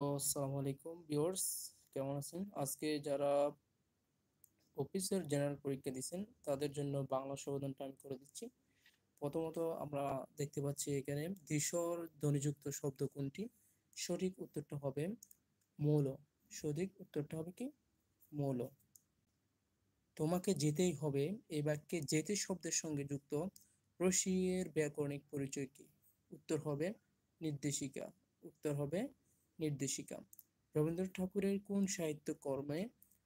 আসসালামু আলাইকুম ভিউয়ার্স, কেমন আছেন? আজকে যারা অফিসের জেনারেল পরীক্ষা দিচ্ছেন তাদের জন্য বাংলা সমাধানটা আমি করে দিচ্ছি। প্রথমত আমরা দেখতে পাচ্ছি এখানে ধূসর ধ্বনিযুক্ত শব্দ কোনটি? সঠিক উত্তরটা হবে মৌল। সঠিক উত্তরটা হবে কি? মৌল। তোমাকে যেতেই হবে এই বাক্যে যেতে শব্দের সঙ্গে যুক্ত রসিয়ের ব্যাকরণিক পরিচয় কি? উত্তর হবে নির্দেশিকা। উত্তর হবে নির্দেশিকা। রবীন্দ্রনাথ ঠাকুরের কোন সাহিত্য কর্মে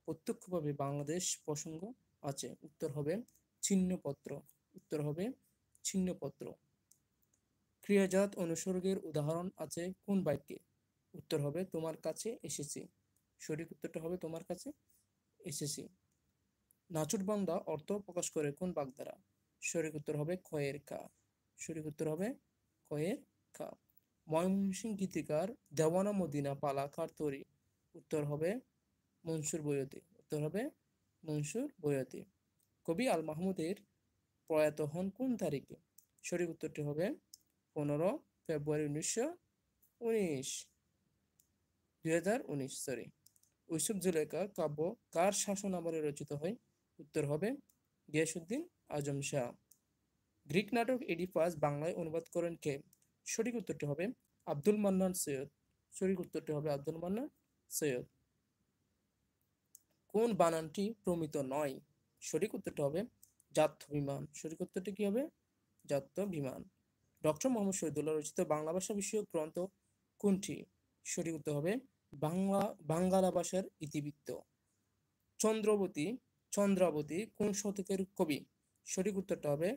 প্রত্যক্ষভাবে বাংলাদেশ প্রসঙ্গ আছে? উত্তর হবে ছিন্নপত্র। উত্তর হবে ছিন্নপত্র। ক্রিয়াজাত অনুসর্গের উদাহরণ আছে কোন বাক্যে? উত্তর হবে তোমার কাছে এসেছি। সঠিক উত্তরটা হবে তোমার কাছে এসেছি। নাছোড়বান্দা অর্থ প্রকাশ করে কোন বাগ দ্বারা? সঠিক উত্তর হবে খয়ের কা। সঠিক উত্তর হবে খয়ের কা। ময়মনসিংহ গীতিকার দেওয়ানা মদিনা পালা কার তৈরি? উত্তর হবে মনসুর বৈয়তি। উত্তর হবে মনসুর বৈয়তি। কবি আল মাহমুদের প্রয়াত হন কোন তারিখে? সঠিক উত্তরটি হবে 15 ফেব্রুয়ারি 1919। 2019 সরি। ইউসুফ জুলেখা কাব্য কার শাসন আমলে রচিত হয়? উত্তর হবে গিয়াসউদ্দিন আজম শাহ। গ্রিক নাটক এডিপাস বাংলায় অনুবাদ করেন কে? সঠিক উত্তরটি হবে আব্দুল মান্নান সৈয়দ। সঠিক উত্তরটি হবে আব্দুল মান্নান সৈয়দ। কোন বানানটি প্রমিত নয়? সঠিক উত্তরটি হবে জাত্য বিমান। সঠিক উত্তরটি কি হবে? জাত্য বিমান। ডক্টর মোহাম্মদ শহীদুল্লাহ রচিত বাংলা ভাষা বিষয়ক গ্রন্থ কোনটি? সঠিক উত্তর হবে বাঙ্গালা ভাষার ইতিবৃত্ত। চন্দ্রবতী চন্দ্রাবতী কোন শতকের কবি? সঠিক উত্তরটা হবে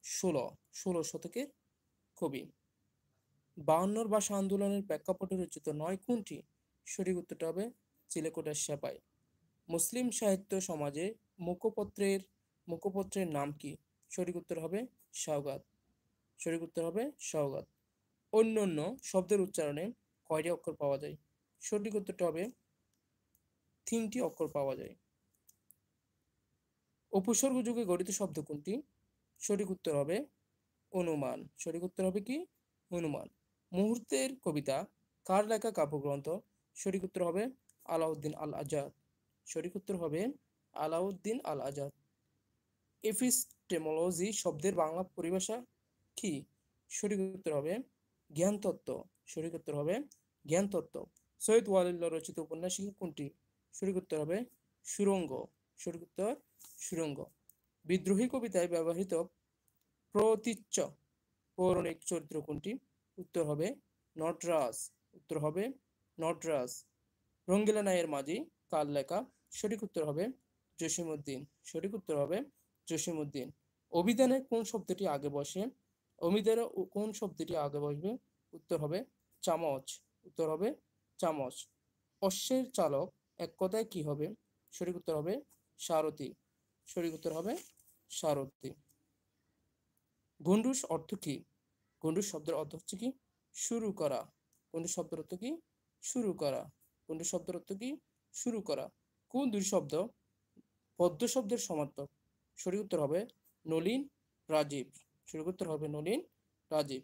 16 শতকের কবি। 52 ভাষা আন্দোলনের প্রেক্ষাপটে রচিত নয় কোনটি? সঠিক উত্তরটা হবে চিলেকোঠার সেপাই। মুসলিম সাহিত্য সমাজে মুখপত্রের মুখপত্রের নাম কি? সঠিক উত্তর হবে সওগাত। সঠিক উত্তর হবে সওগাত। অন্যান্য শব্দের উচ্চারণে কয়টি অক্ষর পাওয়া যায়? সঠিক উত্তরটা হবে 3টি অক্ষর পাওয়া যায়। উপসর্গ যুগে গঠিত শব্দ কোনটি? সঠিক উত্তর হবে অনুমান। সঠিক উত্তর হবে কি? অনুমান। মুহূর্তের কবিতা কার লেখা কাব্যগ্রন্থ? সঠিক উত্তর হবে আলাউদ্দিন আল আজাদ। সঠিক উত্তর হবে আলাউদ্দিন আল আজাদ। এপিস্টেমোলজি শব্দের বাংলা পরিভাষা কি? সঠিক উত্তর হবে জ্ঞানতত্ত্ব। সঠিক উত্তর হবে জ্ঞানতত্ত্ব। সৈয়দ ওয়ালিউল্লাহ রচিত উপন্যাসিক কোনটি? সঠিক উত্তর হবে সুরঙ্গ। সঠিক উত্তর সুরঙ্গ। বিদ্রোহী কবিতায় ব্যবহৃত প্রতীচ্য পৌরাণিক চরিত্র কোনটি? উত্তর হবে নটরাজ। উত্তর হবে নটরাজ। রঙ্গিলা নাইয়ের মাঝি কার লেখা? সঠিক উত্তর হবে জসিমউদ্দিন। সঠিক উত্তর হবে জসিমউদ্দিন। অভিধানে কোন শব্দটি আগে বসে? অভিধানে কোন শব্দটি আগে বসবে? উত্তর হবে চামচ। উত্তর হবে চামচ। অশ্বের চালক এক কথায় কি হবে? সঠিক উত্তর হবে সারথি। সঠিক উত্তর হবে সারথি। গন্ডূষ অর্থ কি? গন্ডূষ শব্দের অর্থ হচ্ছে কি? শুরু করা। গন্ডূষ শব্দের অর্থ কি? শুরু করা। গন্ডূষ শব্দের অর্থ কি? শুরু করা। কোন দুই শব্দ পদ্য শব্দের সমার্থক? সঠিক উত্তর হবে নলিন রাজীব। সঠিক উত্তর হবে নলিন রাজীব।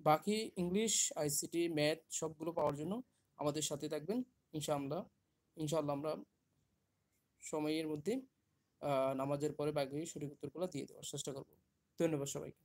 বাকি ইংলিশ, আইসিটি, ম্যাথ সবগুলো পাওয়ার জন্য আমাদের সাথে থাকবেন। ইনশাআল্লাহ ইনশাআল্লাহ আমরা সময়ের মধ্যে নামাজের পরে বাকি সঠিক উত্তরগুলো দিয়ে দেওয়ার চেষ্টা করব। ধন্যবাদ সবাইকে।